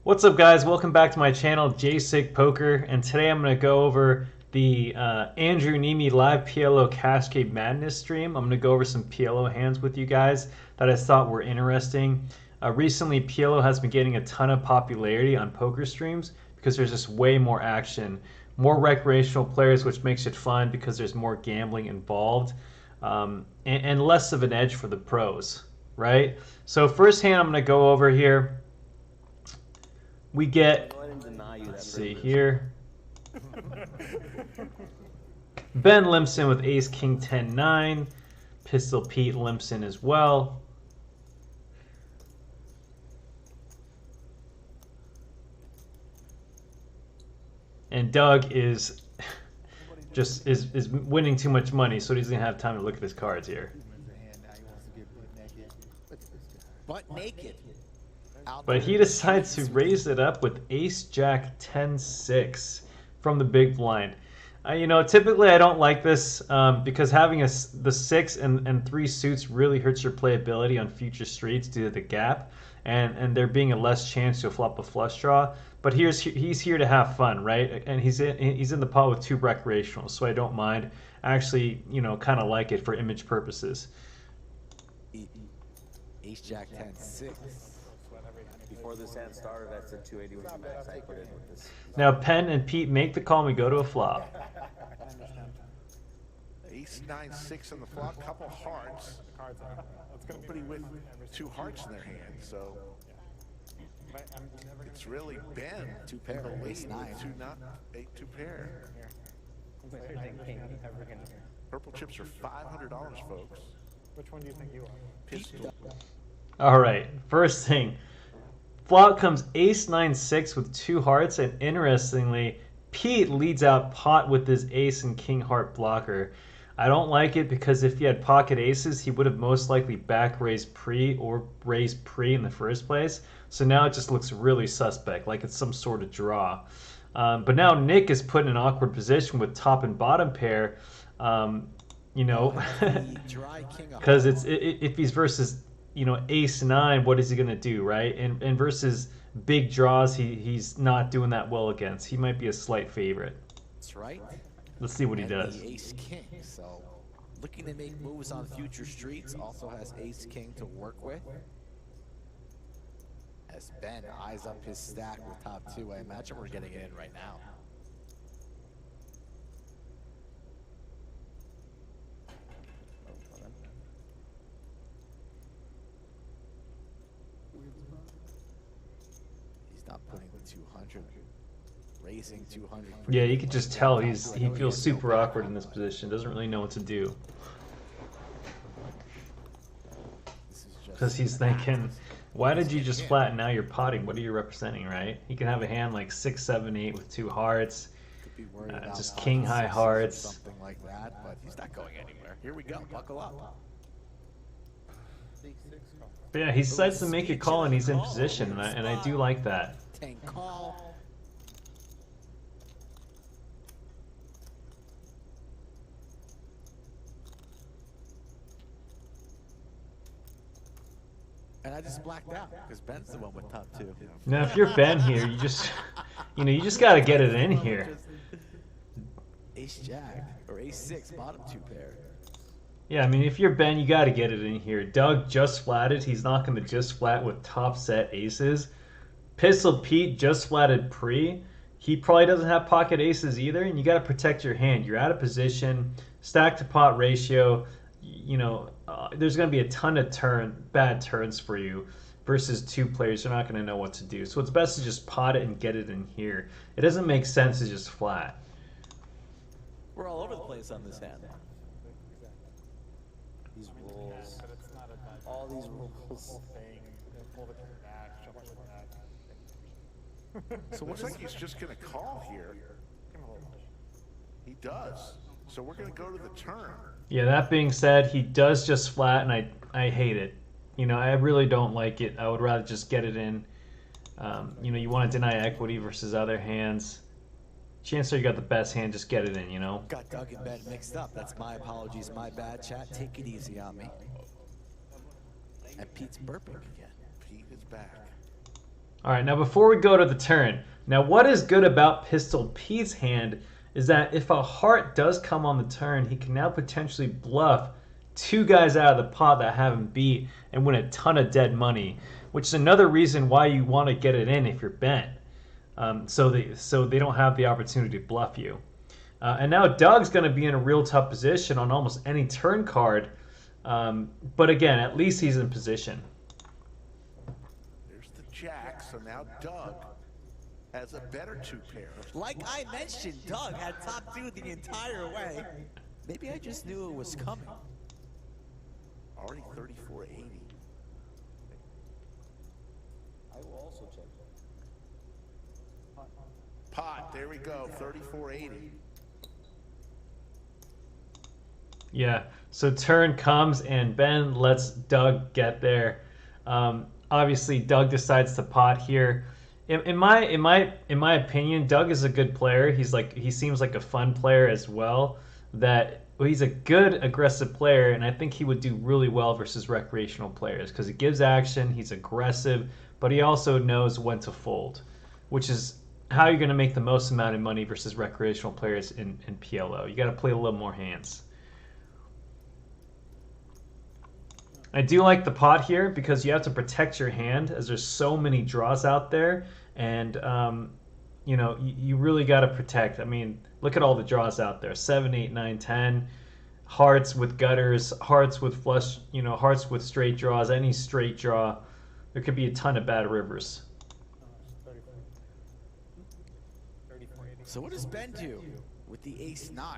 What's up, guys? Welcome back to my channel, JSig Poker, and today I'm going to go over the Andrew Nemi live PLO Cascade Madness stream. I'm going to go over some PLO hands with you guys that I thought were interesting. Recently, PLO has been getting a ton of popularity on poker streams because there's just way more action, more recreational players, which makes it fun because there's more gambling involved, and less of an edge for the pros, right? So first hand I'm going to go over here. We get, let's see here, Ben limps in with ace king 10-9, Pistol Pete limps in as well. And Doug is just is winning too much money, so he doesn't have time to look at his cards here. Butt naked. But he decides to raise it up with ace-jack 10-6 from the big blind. You know, typically I don't like this because having the 6 and 3 suits really hurts your playability on future streets due to the gap and there being a less chance to flop a flush draw. But he's here to have fun, right? And he's in the pot with 2 recreationals, so I don't mind. I actually, you know, kind of like it for image purposes. Ace-jack 10-6. Before this hand started, I said 280 was the max I put in with this. Now Penn and Pete make the call and we go to a flop. Ace 9-6 on the flop, couple hearts. Nobody with 2 hearts in their hand, so it's really Ben 2 pair, ace 9. 2 pair. Purple chips are $500, folks. Which one do you think you are? Pistol. All right, first thing. Flop comes ace 9-6 with 2 hearts, and interestingly, Pete leads out pot with his ace and king heart blocker. I don't like it because if he had pocket aces, he would have most likely back raised pre or raised pre in the first place. So now it just looks really suspect, like it's some sort of draw. But now Nick is put in an awkward position with top and bottom pair, you know, because if he's versus, you know, ace 9, what is he gonna do, right? And versus big draws, he's not doing that well against. He might be a slight favorite. That's right. Let's see what he does. The ace king, so looking to make moves on future streets. Also has ace king to work with. As Ben eyes up his stack with top 2, I imagine we're getting it in right now. Not putting the 200, raising 200. Yeah, you could just tell he feels super awkward in this position. Doesn't really know what to do because he's thinking, why did you just flatten? Now you're potting. What are you representing, right? He can have a hand like 6, 7, 8 with 2 hearts, just king high hearts, something like that. But he's not going anywhere. Here we go. Buckle up. But yeah, he decides to make a call and he's in position, and I do like that. Call. And I just blacked out because Ben's the one with top 2. Now, if you're Ben here, you just, you know, you just got to get it in here. Ace jack or ace 6 bottom 2 pair. Yeah, I mean, if you're Ben, you got to get it in here. Doug just flatted. He's not going to just flat with top set aces. Pistol Pete just flatted pre. He probably doesn't have pocket aces either, and you got to protect your hand. You're out of position. Stack to pot ratio. You know, there's going to be a ton of bad turns for you versus 2 players. You're not going to know what to do. So it's best to just pot it and get it in here. It doesn't make sense to just flat. We're all over the place on this hand. These rules, all these rules. So it looks like he's just going to call here. He does. So we're going to go to the turn. Yeah, that being said, he does just flat, and I hate it. You know, I really don't like it. I would rather just get it in. You know, you want to deny equity versus other hands. Chances are you got the best hand, just get it in, you know? Got Doug and Ben mixed up. That's my apologies, my bad, chat. Take it easy on me. And Pete's burping again. Pete is back. All right, now before we go to the turn, now what is good about Pistol Pete's hand is that if a heart does come on the turn, he can now potentially bluff two guys out of the pot that have him beat and win a ton of dead money, which is another reason why you want to get it in if you're bent, so they don't have the opportunity to bluff you. And now Doug's going to be in a real tough position on almost any turn card, but again, at least he's in position. There's the jack, so now Doug has a better two pair. Like I mentioned, Doug had top two the entire way. Maybe I just knew it was coming. Already 34.80. I will also check. Pot, there we go, 34.80. Yeah, so turn comes and Ben lets Doug get there. Obviously, Doug decides to pot here. In my opinion, Doug is a good player. He seems like a fun player as well. He's a good aggressive player, and I think he would do really well versus recreational players because he gives action, he's aggressive, but he also knows when to fold, which is how you're going to make the most amount of money versus recreational players in PLO. You got to play a little more hands. I do like the pot here because you have to protect your hand as there's so many draws out there, and you really got to protect. I mean, look at all the draws out there: 7, 8, 9, 10, hearts with gutters, hearts with flush, hearts with straight draws, any straight draw. There could be a ton of bad rivers. So what does Ben do with the ace-9?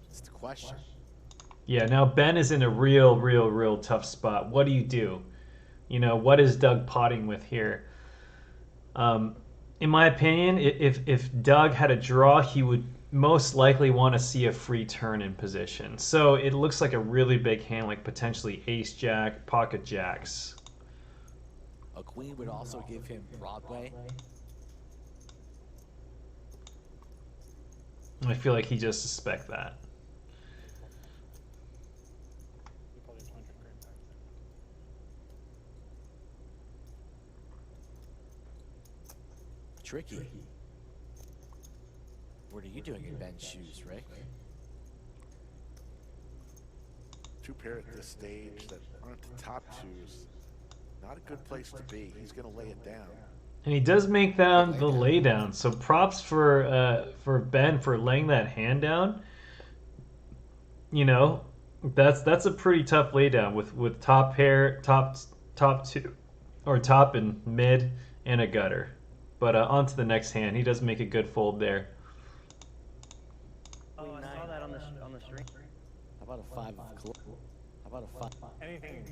That's the question. Yeah, now Ben is in a real tough spot. What do? What is Doug potting with here? In my opinion, if Doug had a draw, he would most likely want to see a free turn in position. So it looks like a really big hand, like potentially ace-jack, pocket jacks. A queen would also give him Broadway. I feel like he just suspects that. Tricky. What are you doing in Ben's shoes, Rick? Two pair at this stage that aren't the top twos. Not a good place to be. He's going to lay it down. And he does make down the laydown. So props for Ben for laying that hand down. That's a pretty tough laydown with top pair, top two, or top and mid and a gutter. But on to the next hand. He does make a good fold there. Oh, I saw that on the stream. How about a 5 of club? How about a 5? Anything.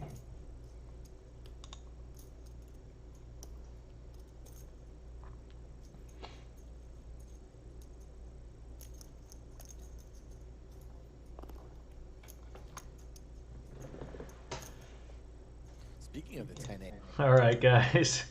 Speaking of the 10-8. All right, guys.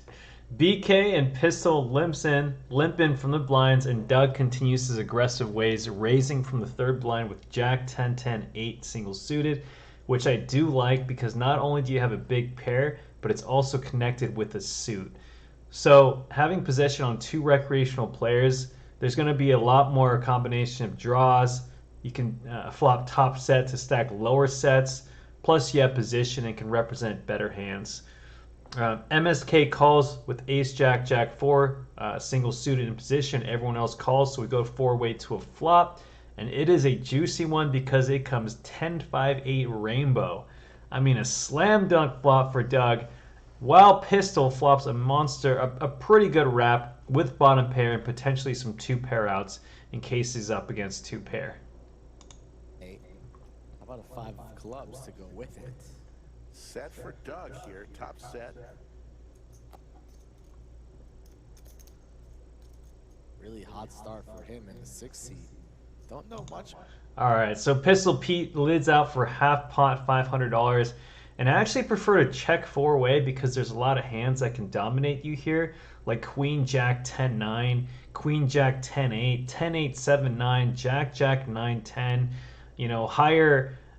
BK and Pistol limp in from the blinds, and Doug continues his aggressive ways, raising from the third blind with Jack 10, 10, 8 single suited, which I do like because not only do you have a big pair, but it's also connected with a suit. So having possession on two recreational players, there's going to be a lot more combination of draws. You can flop top set to stack lower sets, plus you have position and can represent better hands. MSK calls with ace jack, jack 4, single suited in position. Everyone else calls, so we go 4-way to a flop. And it is a juicy one because it comes 10, 5, 8 rainbow. I mean, a slam dunk flop for Doug, while Pistol flops a monster, a pretty good wrap with bottom pair and potentially some 2 pair outs in case he's up against 2 pair. How about a 5 of clubs to go with it? Set for Doug here, top set. Really hot start for him in the 6th seed. Don't know much. All right, so Pistol Pete lids out for half pot, $500. And I actually prefer to check 4-way because there's a lot of hands that can dominate you here, like Queen Jack 10, 9, Queen Jack 10, 8, 10, 8, 7, 9, Jack Jack 9, 10.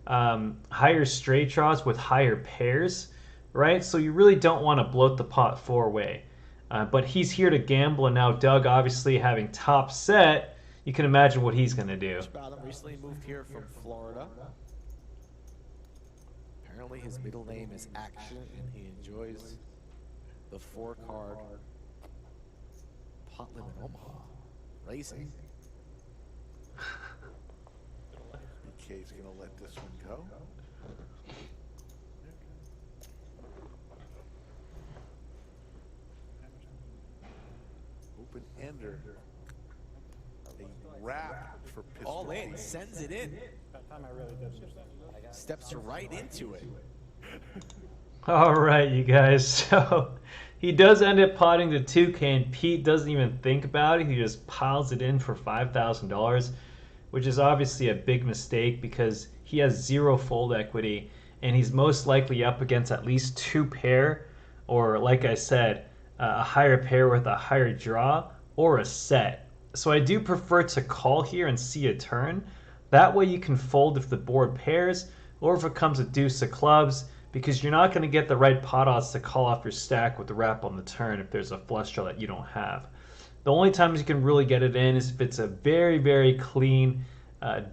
Higher straight draws with higher pairs, right? So you really don't want to bloat the pot 4-way. But he's here to gamble, and now Doug, obviously having top set, you can imagine what he's going to do. Adam recently moved here from Florida. Apparently his middle name is Action, and he enjoys the 4-card Pot Limit Omaha racing. BK's gonna let this one go. Open ender. A wrap for pistol. All in, sends it in. That time I really did understand. Steps right into it. All right, you guys. So he does end up potting the 2K, and Pete doesn't even think about it. He just piles it in for $5,000, which is obviously a big mistake because he has 0 fold equity, and he's most likely up against at least 2 pair, or like I said, a higher pair with a higher draw or a set. So I do prefer to call here and see a turn. That way you can fold if the board pairs or if it comes a deuce of clubs, because you're not going to get the right pot odds to call off your stack with the wrap on the turn if there's a flush draw that you don't have. The only times you can really get it in is if it's a very, very clean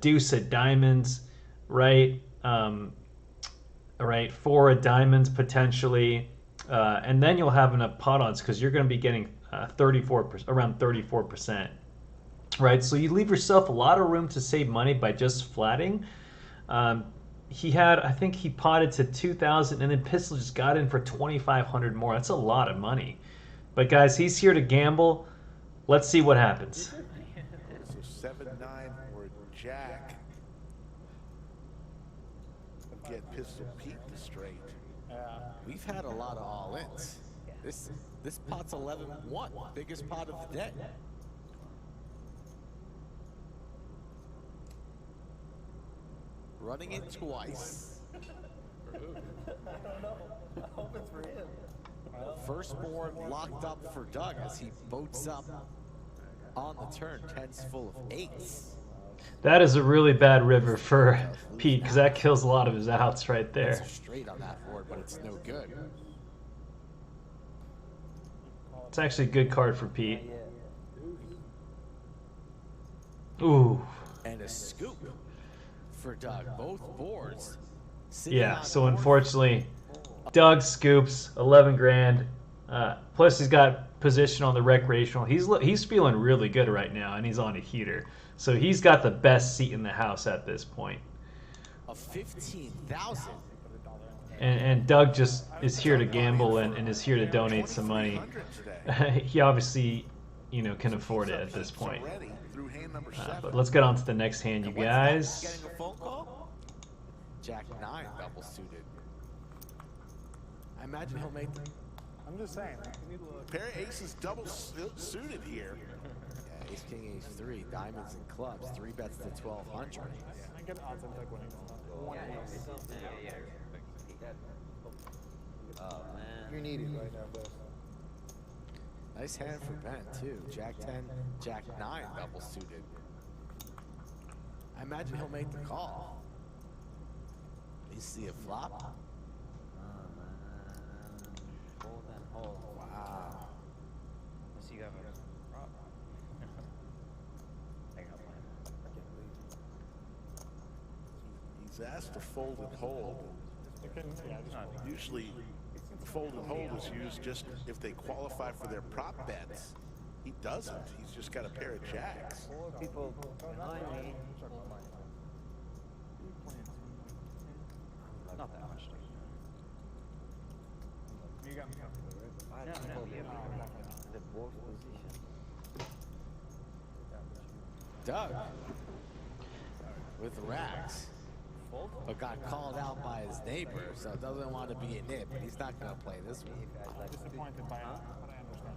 deuce of diamonds, right? Right, 4 of diamonds potentially, and then you'll have enough pot odds because you're going to be getting 34%, around 34%. Right, so you leave yourself a lot of room to save money by just flatting. He had, I think he potted to 2,000, and then Pistol just got in for 2,500 more. That's a lot of money. But guys, he's here to gamble. Let's see what happens. So 7-9 or jack. Get Pistol Pete straight. We've had a lot of all-ins. This pot's 11-1, biggest pot of the day. Running it twice. I don't know. I hope it's for him. First board locked up for Doug as he boats up on the turn. 10's full of 8s. That is a really bad river for Pete because that kills a lot of his outs right there. It's straight on that board, but it's no good. It's actually a good card for Pete. Ooh. And a scoop for Doug. Both boards. Yeah, so unfortunately, Doug scoops 11 grand. Plus, he's got position on the recreational. He's feeling really good right now, and he's on a heater. So he's got the best seat in the house at this point. A 15,000. And Doug just is here to gamble and is here to donate some money. He obviously, can afford it at this point. But let's get on to the next hand, you guys. Getting a phone call? Jack 9 double suited. I imagine he'll make the... I'm just saying. Pair of aces double suited here. Yeah, ace, king, ace 3, diamonds and clubs. 3 bets to 1,200. I get odds on Doug winning. Oh, man. You're needed right now, bro. Nice hand for Ben, too. Jack 10, Jack 9 double suited. I imagine he'll make the call. You see a flop? Hold and hold. Wow. Unless you have a prop. I got mine. He's asked to fold and hold. Usually, the fold and hold is used just if they qualify for their prop bets. He doesn't. He's just got a pair of jacks. Four people behind me. Not that much. You got me comfortable, right? Five No, people yeah. the both position. Doug with racks, but got called out by his neighbor, so doesn't want to be a nit, but he's not going to play this one. Disappointed by it, but I understand.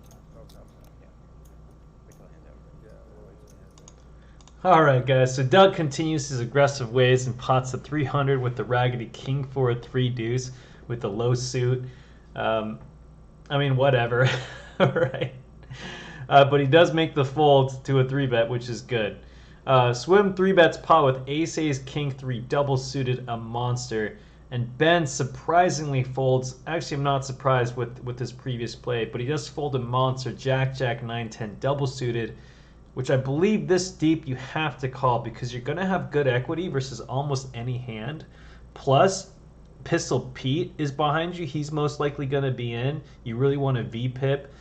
All right, guys. So Doug continues his aggressive ways and pots the 300 with the raggedy king for a 3 deuce with the low suit. I mean, whatever. All right. But he does make the fold to a 3-bet, which is good. Swim 3-bets pot with ace, king 3 double suited, a monster. And Ben surprisingly folds. Actually, I'm not surprised with his previous play, but he does fold a monster Jack, Jack, 9, 10 double suited, which I believe this deep you have to call because you're going to have good equity versus almost any hand. Plus, Pistol Pete is behind you. He's most likely going to be in. You really want to V-pip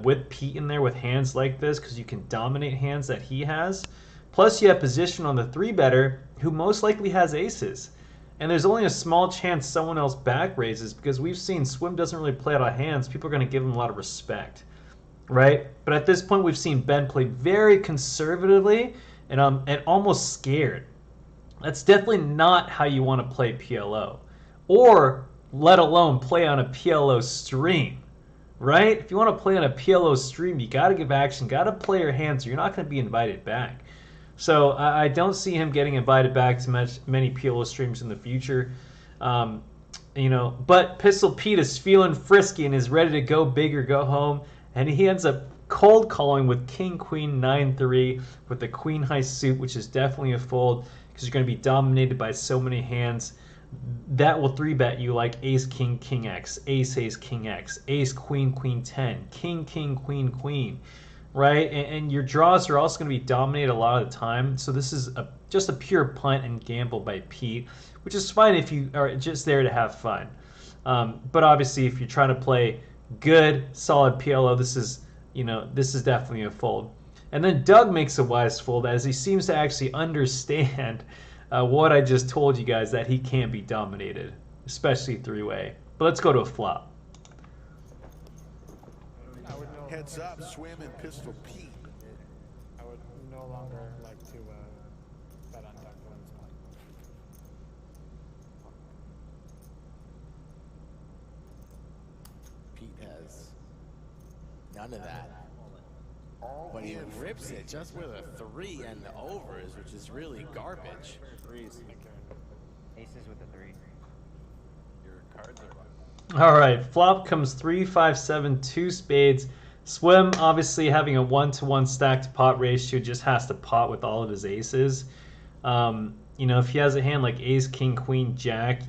with Pete in there with hands like this because you can dominate hands that he has. Plus, you have position on the 3-better who most likely has aces. And there's only a small chance someone else back raises because we've seen Swim doesn't really play out of hands. People are going to give him a lot of respect, right? But at this point, we've seen Ben play very conservatively and almost scared. That's definitely not how you want to play PLO, or let alone play on a PLO stream, right? If you want to play on a PLO stream, you got to give action, got to play your hands, or you're not going to be invited back. So I don't see him getting invited back to many PLO streams in the future. But Pistol Pete is feeling frisky and is ready to go big or go home. And he ends up cold calling with King, Queen, 9-3 with the Queen High suit, which is definitely a fold because you're going to be dominated by so many hands. That will 3-bet you like Ace, King, King X, Ace, Ace, King X, Ace, Queen, Queen 10, King, King, Queen, Queen. Right, and your draws are also going to be dominated a lot of the time. So this is just a pure punt and gamble by Pete, which is fine if you are just there to have fun. But obviously, if you're trying to play good, solid PLO, this is definitely a fold. And then Doug makes a wise fold as he seems to actually understand what I just told you guys, that he can't be dominated, especially 3-way. But let's go to a flop. Heads up, Swim and Pistol Pete. I would no longer like to bet on Doug for this point. Pete has none of that. But he rips it just with a 3 and the overs, which is really garbage. Aces with the 3. Your cards are. All right, flop comes 3, 5, 7, 2 spades. Swim, obviously having a 1-to-1 stack to pot ratio, just has to pot with all of his aces. If he has a hand like Ace, King, Queen, Jack,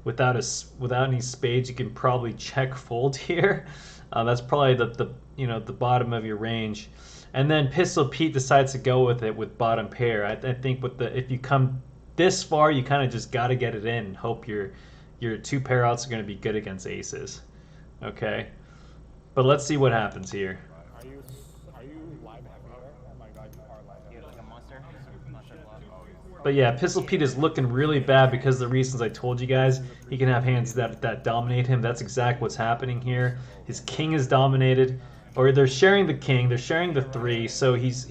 without any spades, you can probably check fold here. That's probably the bottom of your range. And then Pistol Pete decides to go with it with bottom pair. I think if you come this far, you kind of just got to get it in and hope your 2 pair outs are going to be good against aces. Okay. But let's see what happens here. Are you live everywhere? Oh my god, you are live. You have like a monster block. But yeah, Pistol Pete is looking really bad because of the reasons I told you guys. He can have hands that dominate him. That's exactly what's happening here. His king is dominated, or they're sharing the king, they're sharing the 3, so he's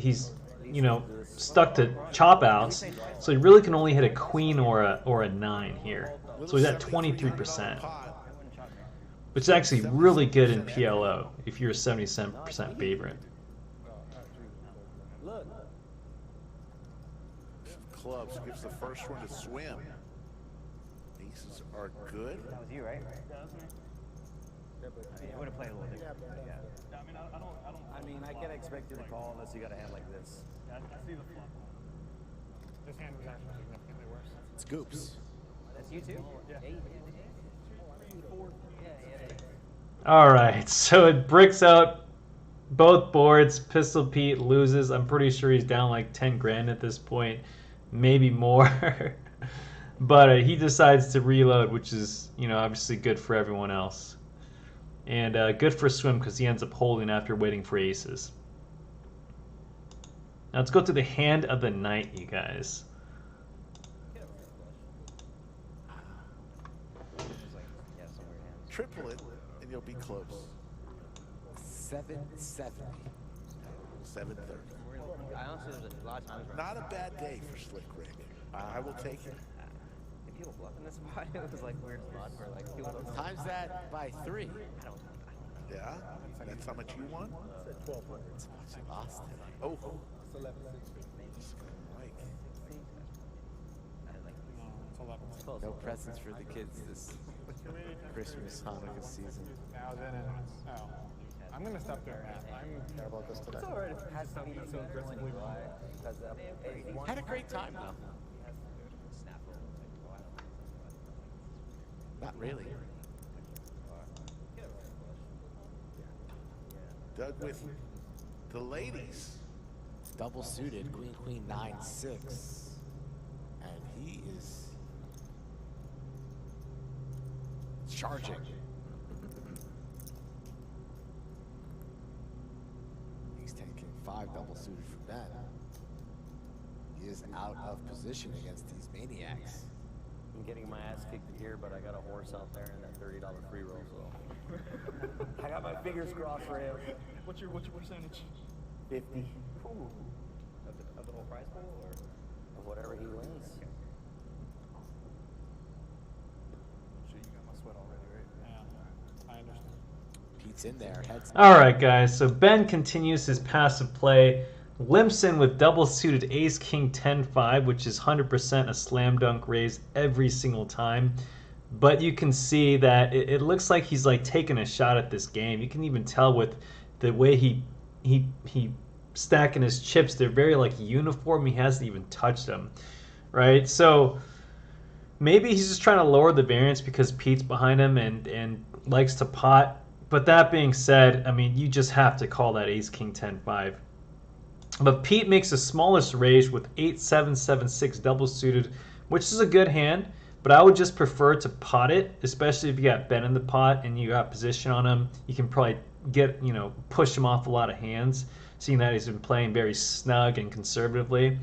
stuck to chop outs. So he really can only hit a queen or a 9 here. So he's at 23%. Which is actually really good in PLO if you're a 77% favorite. Clubs gives the first one to Swim. Aces are good. That was you, right? I would have played a little different. Yeah. I mean, I can't expect you to call unless you got a hand like this. This hand was actually significantly worse. It's Goops. That's you too? Yeah. All right, so it bricks out both boards. Pistol Pete loses. I'm pretty sure he's down like 10 grand at this point, maybe more. But he decides to reload, which is, obviously good for everyone else. And good for Swim because he ends up holding after waiting for aces. Now let's go to the hand of the night, you guys. Triple it, and you'll be close. 770. 730. I honestly, there's a lot of times where Not a bad day for Slick Rick. I will take it. if people bluff in this spot, it was like weird spot for like 2 of those. Times that by 3. I don't know. Yeah? That's how much you want? It's watching Austin. Oh. It's 11. No presents for the kids this Christmas, Hanukkah season. Now then, oh. I'm gonna stop doing that. I'm care about this today. It's alright if it has to be so aggressively wide. Had a great time though. Not really. Doug with the ladies. Double suited, queen, queen, 9-6. And he is charging. Ace 10, king 5, double suited for Ben. He is out of position against these maniacs. I'm getting my ass kicked here, but I got a horse out there and that $30 free roll, so I got my fingers crossed for him. What's your percentage? 50 Ooh. Of the whole prize pool, or? of whatever he wins. Sure, you got my sweat already, right? Yeah, I understand. Pete's in there, heads. All right, guys. So Ben continues his passive play, limps in with double suited ace king 10-5, which is 100% a slam dunk raise every single time. But you can see that it looks like he's like taking a shot at this game. You can even tell with the way he stacking his chips. They're very like uniform. He hasn't even touched them, right? So maybe he's just trying to lower the variance because Pete's behind him and likes to pot. But that being said, I mean, you just have to call that ace king 10-5. But Pete makes the smallest raise with 8-7-7-6 double suited, which is a good hand. But I would just prefer to pot it, especially if you got Ben in the pot and you got position on him. You can probably push him off a lot of hands, seeing that he's been playing very snug and conservatively.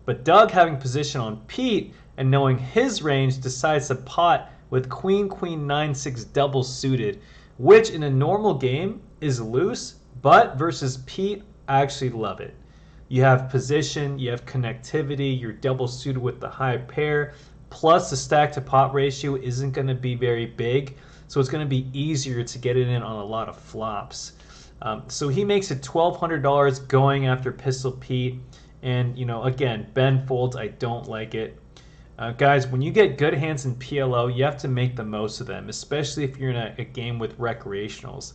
But Doug, having position on Pete and knowing his range, decides to pot with queen, queen, 9-6 double suited, which in a normal game is loose, but versus Pete, I actually love it. You have position, you have connectivity, you're double suited with the high pair, plus the stack to pot ratio isn't going to be very big, so it's going to be easier to get it in on a lot of flops. So he makes it $1,200 going after Pistol Pete, and again, Ben folds. I don't like it. Guys, when you get good hands in PLO, you have to make the most of them, especially if you're in a game with recreationals.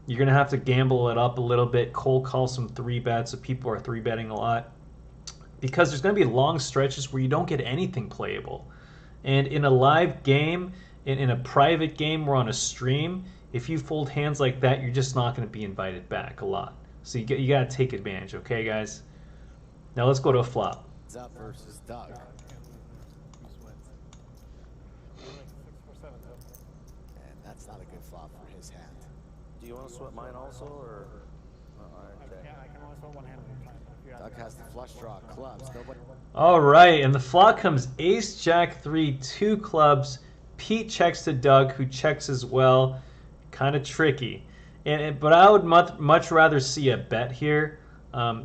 You're going to have to gamble it up a little bit, cold call some 3-bets if people are 3-betting a lot, because there's going to be long stretches where you don't get anything playable. And in a live game, in a private game or on a stream, if you fold hands like that, you're just not going to be invited back a lot. So you got to take advantage, okay, guys? Now let's go to a flop. Up versus Doug. And that's not a good flop for his hand. Do you want to sweat mine also, or? I can only sweat one hand at a time. Doug has the flush draw, clubs. Nobody. All right, and the flop comes ace, jack 3, 2 clubs. Pete checks to Doug, who checks as well. Kind of tricky. But I would much rather see a bet here.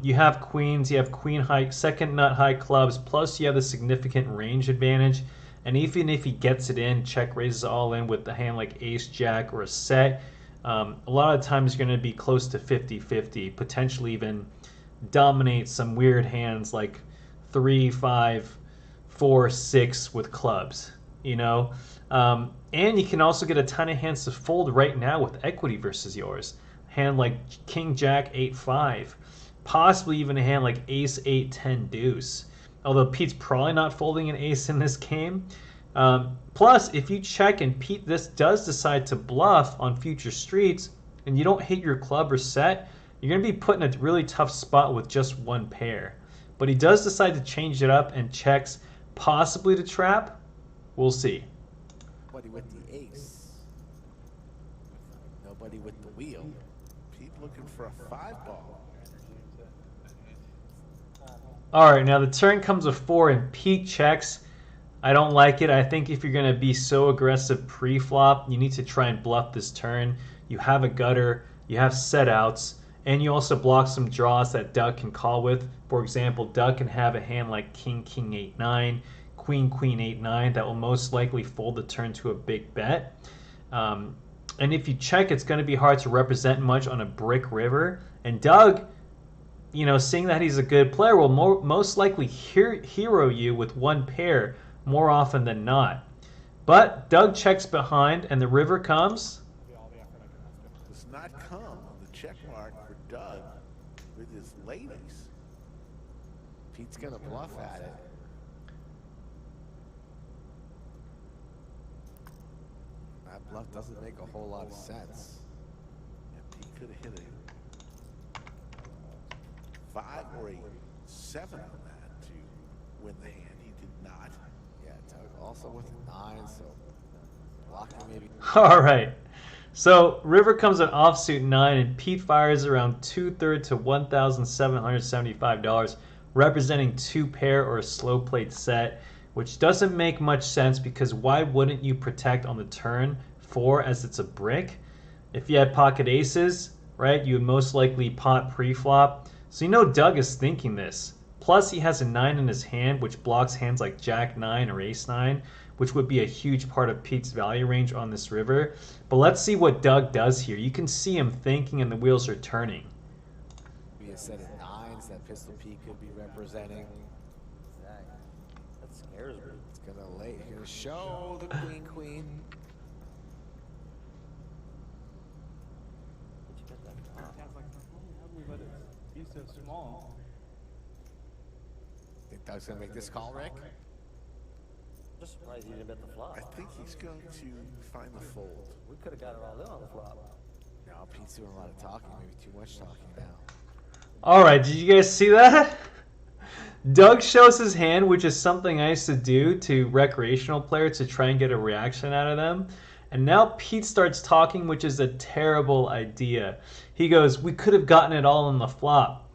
You have queens, you have queen high, second nut high clubs, plus you have the significant range advantage. And even if he gets it in, check raises all in with the hand like ace, jack, or a set, a lot of times you're going to be close to 50-50, potentially even dominate some weird hands like 3, 5, 4, 6 with clubs, and you can also get a ton of hands to fold right now with equity versus yours. Hand like king jack 8-5, possibly even a hand like ace 8-10 deuce, although Pete's probably not folding an ace in this game. Plus, if you check and Pete does decide to bluff on future streets and you don't hit your club or set, you're going to be put in a really tough spot with just one pair. But he does decide to change it up and checks, possibly to trap. We'll see. Nobody with the ace. Nobody with the wheel. Pete looking for a 5-ball. All right, now the turn comes with 4 and Pete checks. I don't like it. I think if you're going to be so aggressive pre-flop, you need to try and bluff this turn. You have a gutter, you have set outs, and you also block some draws that Doug can call with. For example, Doug can have a hand like king, king 8-9, queen, queen 8-9 that will most likely fold the turn to a big bet. And if you check, it's going to be hard to represent much on a brick river. And Doug, seeing that he's a good player, will most likely hero you with one pair more often than not. But Doug checks behind, and the river comes. Does not come on the check mark for Doug with his ladies. Pete's going to bluff at it. bluff doesn't make a whole lot of sense. Yeah, Pete could have hit a 5 or a 7 on that to win the hand. He did not. Yeah, Doug also with a 9, so blocking maybe. All right. So river comes an offsuit 9, and Pete fires around 2/3 to $1,775, representing 2 pair or a slow played set, which doesn't make much sense because why wouldn't you protect on the turn 4 as it's a brick? If you had pocket aces, right, you would most likely pot pre-flop. So you know Doug is thinking this. Plus he has a 9 in his hand, which blocks hands like Jack 9 or Ace 9, which would be a huge part of Pete's value range on this river. But let's see what Doug does here. You can see him thinking and the wheels are turning. Be a set of 9s that Pistol Pete could be representing. Exactly. That scares me. It's gonna show the queen. Did you get that? Dad's like, how do we let it be so small? Think Doug's gonna make this call, Rick? Just surprised he didn't bet the flop. I think he's going to find the fold. We could have got it all in on the flop. No, Pete's doing a lot of talking, maybe too much talking now. All right, did you guys see that? Doug shows his hand, which is something I used to do to recreational players to try and get a reaction out of them. And now Pete starts talking, which is a terrible idea. He goes, we could have gotten it all on the flop.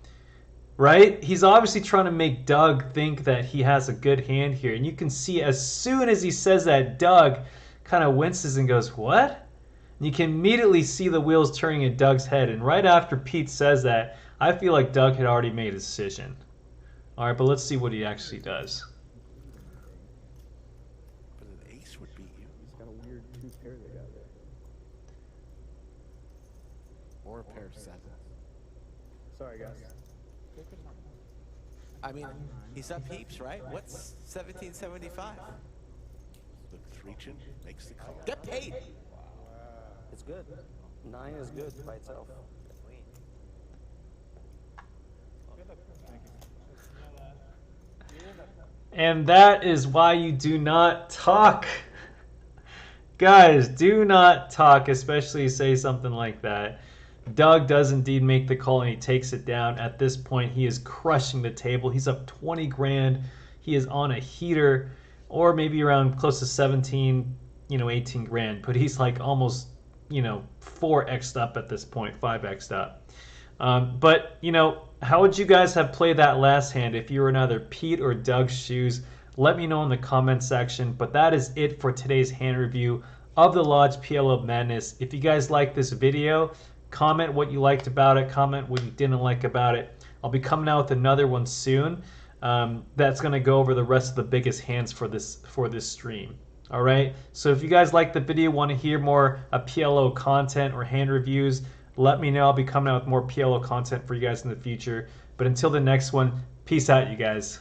Right? He's obviously trying to make Doug think that he has a good hand here. And you can see as soon as he says that, Doug kind of winces and goes, what? And you can immediately see the wheels turning in Doug's head. And right after Pete says that, I feel like Doug had already made a decision. All right, but let's see what he actually does. But an ace would beat you. He's got a weird 2 pair they got there. Or a pair of 7s. Sorry, guys. I mean, he's up heaps, right? What's 1775? Look, 3-chin makes the call. Get paid! It's good. 9 is good by itself. And that is why you do not talk. Guys, do not talk, especially say something like that. Doug does indeed make the call and he takes it down. At this point, he is crushing the table. He's up 20 grand. He is on a heater, or maybe around close to 17, 18 grand. But he's like almost, 4x'd up at this point, 5x'd up. But, how would you guys have played that last hand if you were in either Pete or Doug's shoes? Let me know in the comment section. But that is it for today's hand review of the Lodge PLO Madness. If you guys like this video, comment what you liked about it. Comment what you didn't like about it. I'll be coming out with another one soon. That's going to go over the rest of the biggest hands for this stream. All right. So if you guys like the video, want to hear more PLO content or hand reviews, let me know. I'll be coming out with more PLO content for you guys in the future. But until the next one, peace out, you guys.